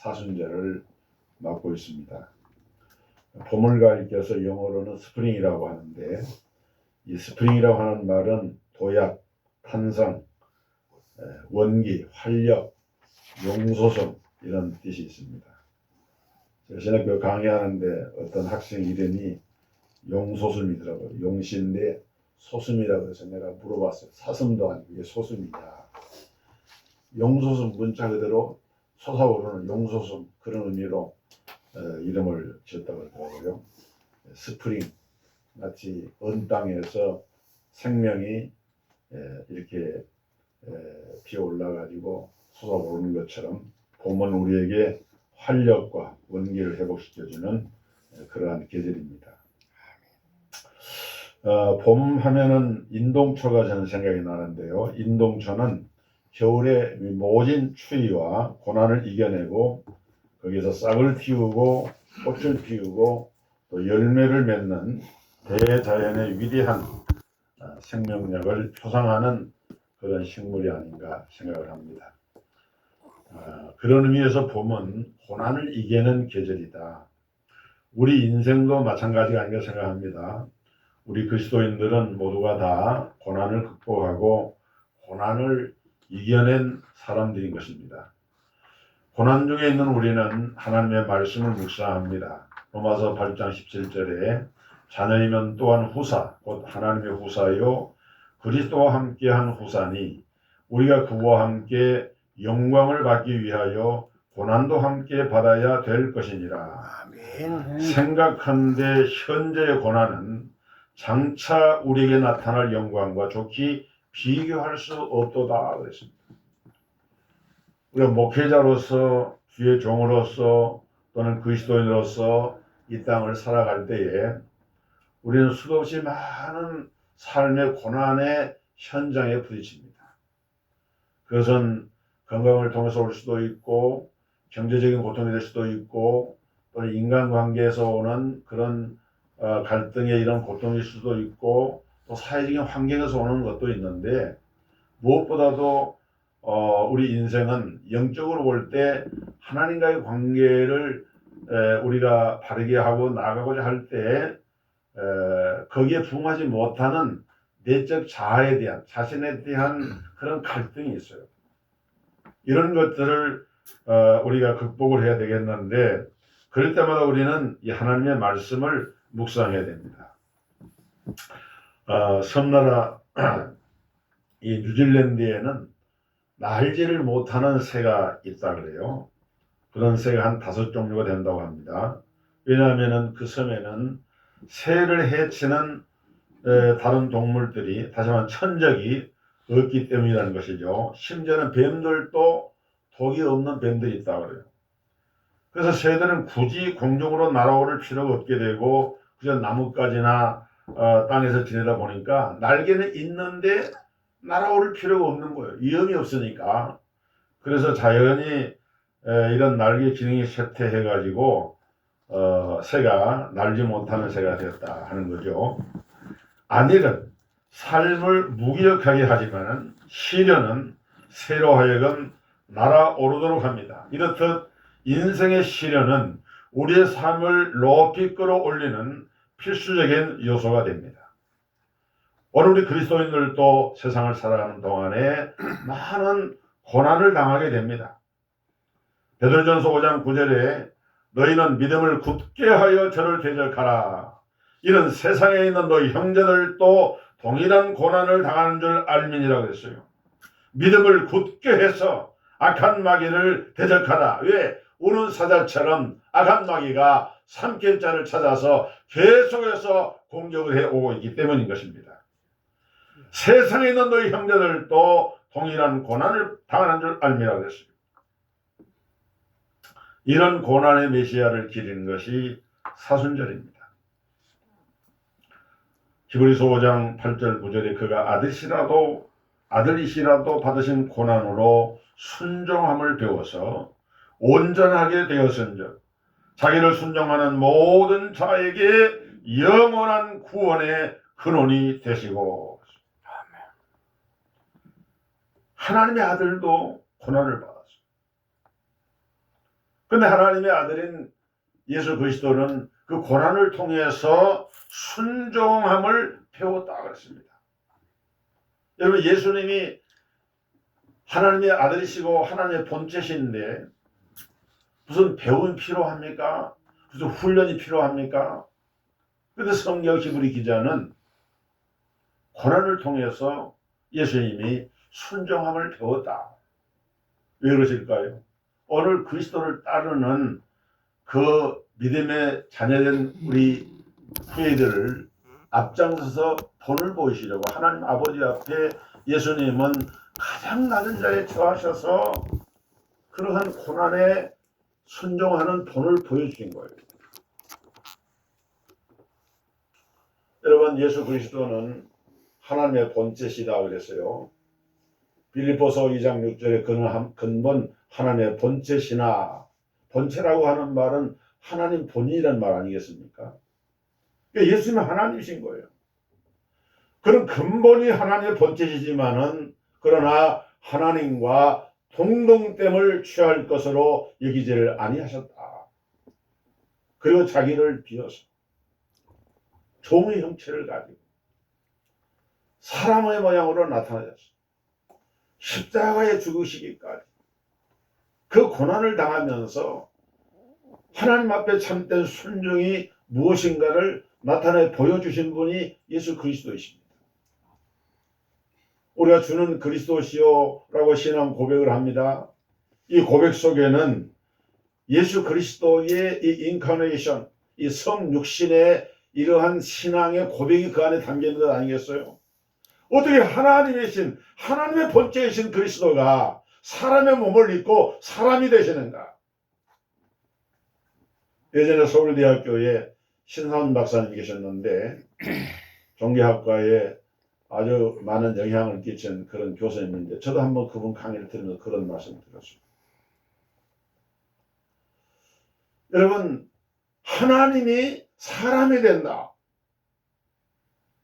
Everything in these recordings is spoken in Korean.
사순절을 맞고 있습니다. 봄을 가리켜서 영어로는 스프링이라고 하는데, 이 스프링이라고 하는 말은 도약, 탄성, 원기, 활력, 용솟음 이런 뜻이 있습니다. 제가 신학교 강의하는데 어떤 학생 이름이 용솟음이더라고요. 용신데 소슴이라고 해서 내가 물어봤어요. 사슴도 아니고 이게 소슴이냐. 용솟음 문자 그대로 솟아오르는 용솟음, 그런 의미로 이름을 지었다고 하더라고요. 스프링, 마치 언 땅에서 생명이 이렇게 피어올라가지고 솟아오르는 것처럼 봄은 우리에게 활력과 원기를 회복시켜주는 그러한 계절입니다. 봄 하면은 인동초가 저는 생각이 나는데요. 인동초는 겨울의 모진 추위와 고난을 이겨내고 거기서 싹을 틔우고 꽃을 피우고 또 열매를 맺는 대자연의 위대한 생명력을 표상하는 그런 식물이 아닌가 생각을 합니다. 그런 의미에서 봄은 고난을 이기는 계절이다. 우리 인생도 마찬가지가 아닌가 생각합니다. 우리 그리스도인들은 모두가 다 고난을 극복하고 고난을 이겨낸 사람들인 것입니다. 고난 중에 있는 우리는 하나님의 말씀을 묵상합니다. 로마서 8장 17절에 자녀이면 또한 후사, 곧 하나님의 후사요 그리스도와 함께한 후사니 우리가 그와 함께 영광을 받기 위하여 고난도 함께 받아야 될 것이니라. 아멘. 생각한데 현재의 고난은 장차 우리에게 나타날 영광과 좋게 비교할 수 없도다 그랬습니다. 우리가 목회자로서 주의 종으로서 또는 그리스도인으로서 이 땅을 살아갈 때에 우리는 수없이 많은 삶의 고난의 현장에 부딪힙니다. 그것은 건강을 통해서 올 수도 있고 경제적인 고통이 될 수도 있고 또는 인간관계에서 오는 그런 갈등의 이런 고통일 수도 있고 또 사회적인 환경에서 오는 것도 있는데 무엇보다도 우리 인생은 영적으로 볼 때 하나님과의 관계를 우리가 바르게 하고 나아가고자 할 때 거기에 부응하지 못하는 내적 자아에 대한 자신에 대한 그런 갈등이 있어요. 이런 것들을 우리가 극복을 해야 되겠는데 그럴 때마다 우리는 이 하나님의 말씀을 묵상해야 됩니다. 섬나라 이 뉴질랜드에는 날지를 못하는 새가 있다 그래요. 그런 새가 한 5종류가 된다고 합니다. 왜냐하면 그 섬에는 새를 해치는 다른 동물들이, 다시 말하면 천적이 없기 때문이라는 것이죠. 심지어는 뱀들도 독이 없는 뱀들이 있다고 그래요. 그래서 새들은 굳이 공중으로 날아오를 필요가 없게 되고 그저 나뭇가지나 땅에서 지내다 보니까 날개는 있는데 날아오를 필요가 없는 거예요. 위험이 없으니까. 그래서 자연히 이런 날개 기능이 쇠퇴해가지고 새가 날지 못하는 새가 되었다 하는 거죠. 안일은 삶을 무기력하게 하지만 시련은 새로 하여금 날아오르도록 합니다. 이렇듯 인생의 시련은 우리의 삶을 높이 끌어올리는 필수적인 요소가 됩니다. 오늘 우리 그리스도인들도 세상을 살아가는 동안에 많은 고난을 당하게 됩니다. 베드로전서 5장 9절에 너희는 믿음을 굳게 하여 저를 대적하라. 이런 세상에 있는 너희 형제들도 동일한 고난을 당하는 줄 알민이라고 했어요. 믿음을 굳게 해서 악한 마귀를 대적하라. 왜? 우는 사자처럼 악한 마귀가 삼킬 자를 찾아서 계속해서 공격을 해오고 있기 때문인 것입니다. 세상에 있는 너희 형제들도 동일한 고난을 당하는 줄 알미라고 했어요. 이런 고난의 메시아를 기리는 것이 사순절입니다. 히브리서 5장 8절 9절에 그가 아들이시라도 받으신 고난으로 순종함을 배워서 온전하게 되었은즉 자기를 순종하는 모든 자에게 영원한 구원의 근원이 되시고. 하나님의 아들도 고난을 받았어요. 근데 하나님의 아들인 예수 그리스도는 그 고난을 통해서 순종함을 배웠다 그랬습니다. 여러분, 예수님이 하나님의 아들이시고 하나님의 본체신데 무슨 배움이 필요합니까? 무슨 훈련이 필요합니까? 근데 성경 히브리 기자는 고난을 통해서 예수님이 순종함을 배웠다. 왜 그러실까요? 오늘 그리스도를 따르는 그 믿음의 자녀된 우리 후예들을 앞장서서 본을 보이시려고 하나님 아버지 앞에 예수님은 가장 낮은 자리에 처하셔서 그러한 고난에 순종하는 본을 보여주신 거예요. 여러분, 예수 그리스도는 하나님의 본체시다 그랬어요. 빌립보서 2장 6절에 그는 근본 하나님의 본체시나, 본체라고 하는 말은 하나님 본인이라는 말 아니겠습니까? 그러니까 예수님은 하나님이신 거예요. 그런 근본이 하나님의 본체시지만은 그러나 하나님과 동등됨을 취할 것으로 여기지를 아니하셨다. 그리고 자기를 비워서 종의 형체를 가지고 사람의 모양으로 나타나셨습니다. 십자가에 죽으시기까지 그 고난을 당하면서 하나님 앞에 참된 순종이 무엇인가를 나타내 보여주신 분이 예수 그리스도이십니다. 우리가 주는 그리스도시요라고 신앙 고백을 합니다. 이 고백 속에는 예수 그리스도의 이 인카네이션, 이 성육신의 이러한 신앙의 고백이 그 안에 담겨있는 것 아니겠어요? 어떻게 하나님이신, 하나님의 본체이신 그리스도가 사람의 몸을 입고 사람이 되시는가? 예전에 서울대학교에 신사원 박사님이 계셨는데 종교학과에 아주 많은 영향을 끼친 그런 교수님인데 저도 한번 그분 강의를 들으면서 그런 말씀을 드렸습니다. 여러분, 하나님이 사람이 된다.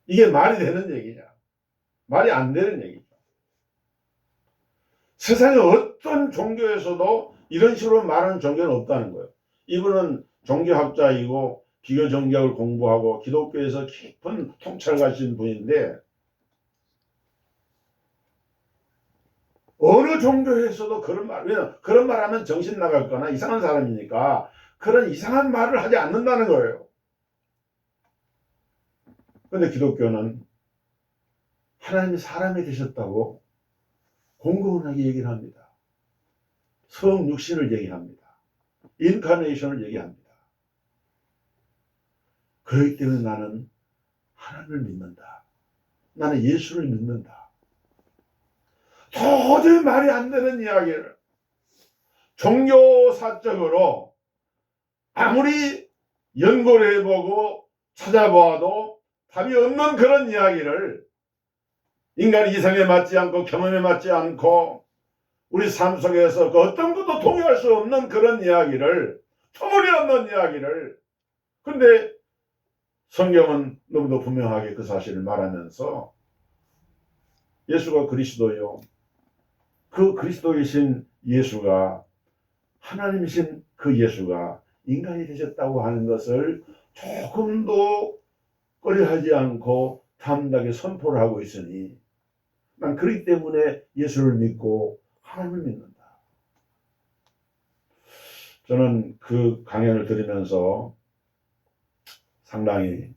이게 말이 되는 얘기냐? 말이 안 되는 얘기죠. 세상에 어떤 종교에서도 이런 식으로 말하는 종교는 없다는 거예요. 이분은 종교학자이고 비교 종교학을 공부하고 기독교에서 깊은 통찰을 가진 분인데 어느 종교에서도 그런 말, 왜냐면 그런 말 하면 정신 나갈 거나 이상한 사람이니까 그런 이상한 말을 하지 않는다는 거예요. 그런데 기독교는 하나님이 사람이 되셨다고 공공하게 얘기를 합니다. 성육신을 얘기합니다. 인카네이션을 얘기합니다. 그렇기 때문에 나는 하나님을 믿는다. 나는 예수를 믿는다. 도저히 말이 안 되는 이야기를 종교사적으로 아무리 연구를 해보고 찾아보아도 답이 없는 그런 이야기를 인간의 이성에 맞지 않고 경험에 맞지 않고 우리 삶 속에서 그 어떤 것도 동의할 수 없는 그런 이야기를, 터무니없는 이야기를, 근데 성경은 너무도 분명하게 그 사실을 말하면서 예수가 그리스도요, 그 그리스도이신 예수가, 하나님이신 그 예수가 인간이 되셨다고 하는 것을 조금도 꺼려하지 않고 담대하게 선포를 하고 있으니 난 그렇기 때문에 예수를 믿고 하나님을 믿는다. 저는 그 강연을 들으면서 상당히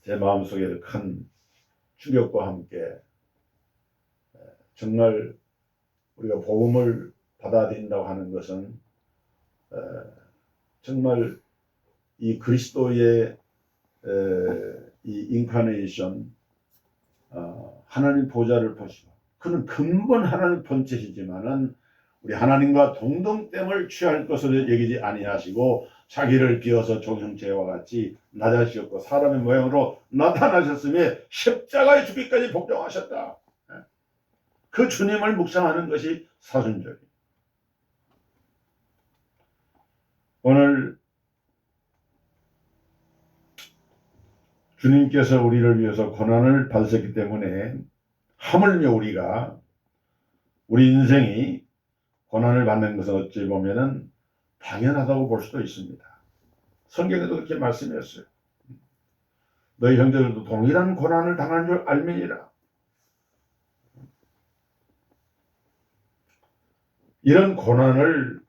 제 마음속에 큰 충격과 함께 정말 우리가 복음을 받아들인다고 하는 것은 정말 이 그리스도의 이 인카네이션, 하나님 보좌를 보시고 그는 근본 하나님 본체시지만은 우리 하나님과 동등됨을 취할 것을 여기지 아니하시고 자기를 비워서 종형체와 같이 낮아지셨고 사람의 모양으로 나타나셨으며 십자가에 죽기까지 복종하셨다. 그 주님을 묵상하는 것이 사순절이에요. 오늘 주님께서 우리를 위해서 고난을 받으셨기 때문에 하물며 우리 인생이 고난을 받는 것은 어찌 보면은 당연하다고 볼 수도 있습니다. 성경에도 그렇게 말씀했어요. 너희 형제들도 동일한 고난을 당한 줄 알미니라. 이런 고난을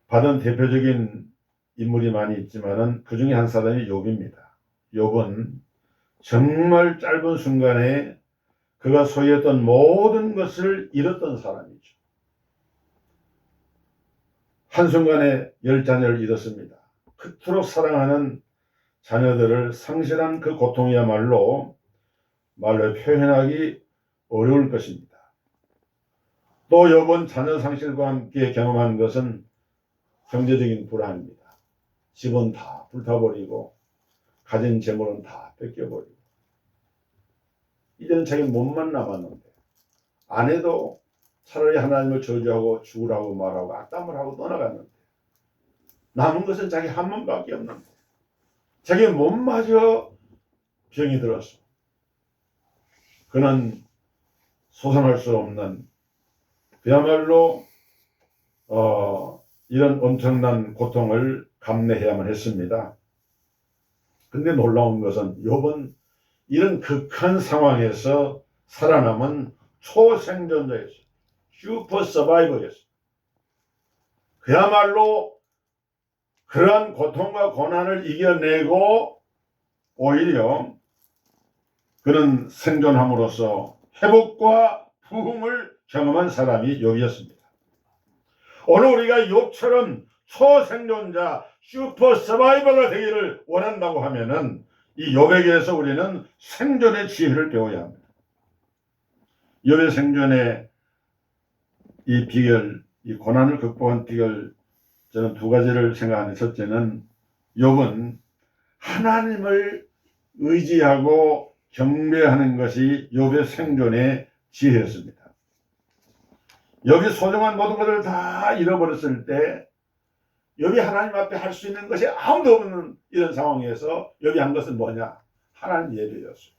받은 대표적인 인물이 많이 있지만은 그 중에 한 사람이 욥입니다. 욥은 정말 짧은 순간에 그가 소유했던 모든 것을 잃었던 사람이죠. 한순간에 10자녀를 잃었습니다. 그토록 사랑하는 자녀들을 상실한 그 고통이야말로 말로 표현하기 어려울 것입니다. 또 욥은 자녀 상실과 함께 경험한 것은 경제적인 불안입니다. 집은 다 불타버리고 가진 재물은 다 뺏겨버리고 이제는 자기 몸만 남았는데 아내도 차라리 하나님을 저주하고 죽으라고 말하고 악담을 하고 떠나갔는데 남은 것은 자기 한 몸밖에 없는데 자기 몸마저 병이 들었어. 그는 소송할 수 없는 그야말로 이런 엄청난 고통을 감내해야만 했습니다. 근데 놀라운 것은 욥은 이런 극한 상황에서 살아남은 초생존자였어요. 슈퍼 서바이버였어요. 그야말로 그러한 고통과 고난을 이겨내고 오히려 그는 생존함으로써 회복과 부흥을 경험한 사람이 욥이었습니다. 오늘 우리가 욥처럼 초생존자 슈퍼 서바이버가 되기를 원한다고 하면은 이 욥에게서 우리는 생존의 지혜를 배워야 합니다. 욥의 생존의 이 비결, 이 고난을 극복한 비결, 저는 두 가지를 생각하는데, 첫째는 욥은 하나님을 의지하고 경배하는 것이 욥의 생존의 지혜였습니다. 욥이 소중한 모든 것을 다 잃어버렸을 때 욥이 하나님 앞에 할 수 있는 것이 아무도 없는 이런 상황에서 욥이 한 것은 뭐냐? 하나님 예배였어요.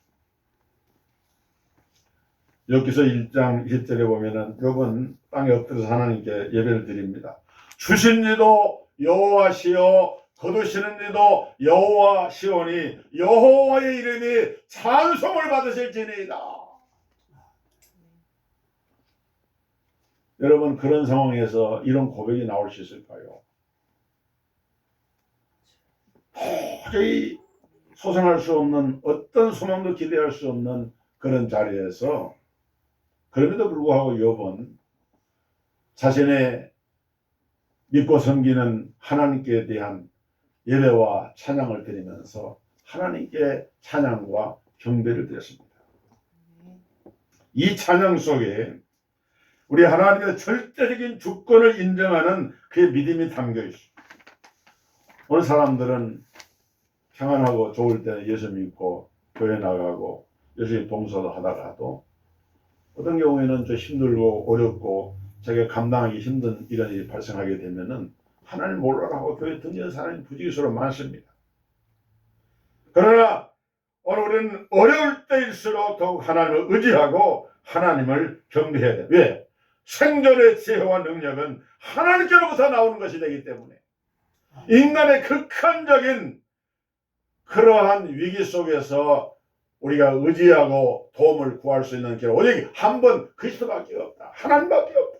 욥기서 1장 20절에 보면은 욥은 땅에 엎드려서 하나님께 예배를 드립니다. 주신 이도 여호와시요 거두시는 이도 여호와시오니 여호와의 이름이 찬송을 받으실지니이다. 여러분, 그런 상황에서 이런 고백이 나올 수 있을까요? 도저히 소생할 수 없는, 어떤 소망도 기대할 수 없는 그런 자리에서, 그럼에도 불구하고 욥은 자신의 믿고 섬기는 하나님께 대한 예배와 찬양을 드리면서 하나님께 찬양과 경배를 드렸습니다. 이 찬양 속에 우리 하나님의 절대적인 주권을 인정하는 그의 믿음이 담겨 있습니다. 오늘 사람들은 평안하고 좋을 때 예수 믿고 교회 나가고 열심히 봉사도 하다가도 어떤 경우에는 좀 힘들고 어렵고 자기가 감당하기 힘든 이런 일이 발생하게 되면은 하나님 몰라라고 교회 등지는 사람이 부지기수로 많습니다. 그러나 오늘 우리는 어려울 때일수록 더욱 하나님을 의지하고 하나님을 경배해야 돼. 왜? 생존의 지혜와 능력은 하나님께로부터 나오는 것이 되기 때문에 인간의 극한적인 그러한 위기 속에서 우리가 의지하고 도움을 구할 수 있는 길 오직 한 번 그리스도밖에 없다. 하나님밖에 없다.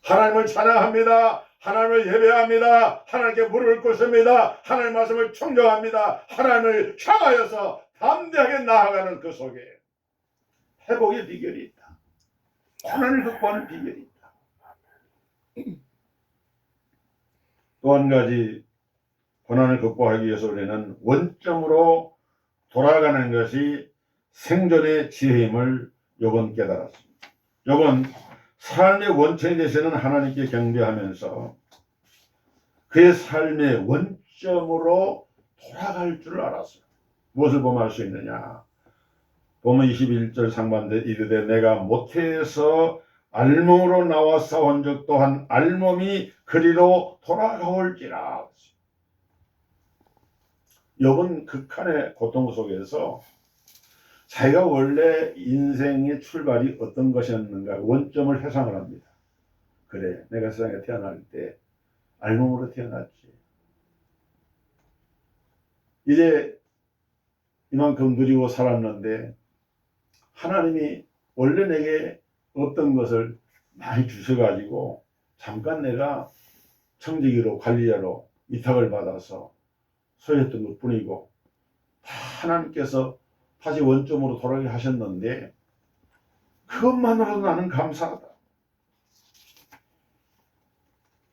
하나님을 찬양합니다. 하나님을 예배합니다. 하나님께 무릎을 꿇습니다. 하나님의 말씀을 청정합니다. 하나님을 향하여서 담대하게 나아가는 그 속에 회복의 비결이 있다. 고난을 극복하는 비결이 있다. 또 한 가지 고난을 극복하기 위해서 우리는 원점으로 돌아가는 것이 생존의 지혜임을 욥은 깨달았습니다. 욥은 삶의 원천이 되시는 하나님께 경배하면서 그의 삶의 원점으로 돌아갈 줄 알았어요. 무엇을 보면 알 수 있느냐? 보면 21절 상반대 이르되 내가 모태에서 알몸으로 나와 싸운 적 또한 알몸이 그리로 돌아가올지라. 욥은 극한의 고통 속에서 자기가 원래 인생의 출발이 어떤 것이었는가 원점을 회상을 합니다. 그래, 내가 세상에 태어날 때 알몸으로 태어났지. 이제 이만큼 누리고 살았는데 하나님이 원래 내게 없던 것을 많이 주셔가지고 잠깐 내가 청지기로 관리자로 위탁을 받아서 소유했던 것 뿐이고 다 하나님께서 다시 원점으로 돌아가게 하셨는데 그것만으로도 나는 감사하다.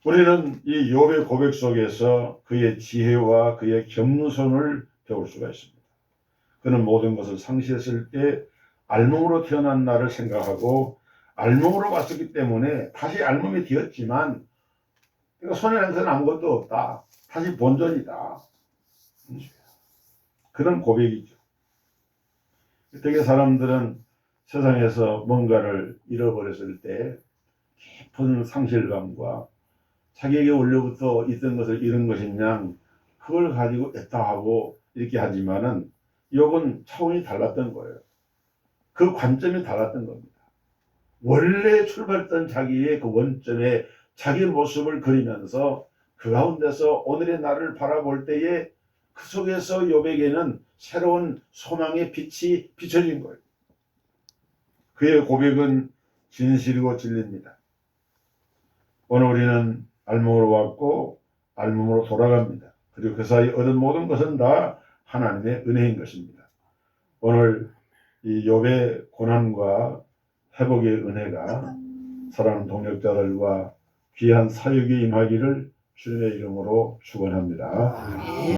우리는 이 욥의 고백 속에서 그의 지혜와 그의 겸손을 배울 수가 있습니다. 그는 모든 것을 상실했을 때 알몸으로 태어난 나를 생각하고 알몸으로 왔었기 때문에 다시 알몸이 되었지만 손에 냄새는 아무것도 없다. 다시 본전이다. 그런 고백이죠. 되게 사람들은 세상에서 뭔가를 잃어버렸을 때 깊은 상실감과 자기에게 원래부터 있던 것을 잃은 것이냐 그걸 가지고 애타하고 이렇게 하지만은 욥은 차원이 달랐던 거예요. 그 관점이 달랐던 겁니다. 원래 출발했던 자기의 그 원점에 자기 모습을 그리면서 그 가운데서 오늘의 나를 바라볼 때에 그 속에서 욥에게는 새로운 소망의 빛이 비춰진 거예요. 그의 고백은 진실이고 진리입니다. 오늘 우리는 알몸으로 왔고 알몸으로 돌아갑니다. 그리고 그 사이 얻은 모든 것은 다 하나님의 은혜인 것입니다. 오늘 이 욥의 고난과 회복의 은혜가 사랑하는 동역자들과 귀한 사역에 임하기를 주님의 이름으로 축원합니다.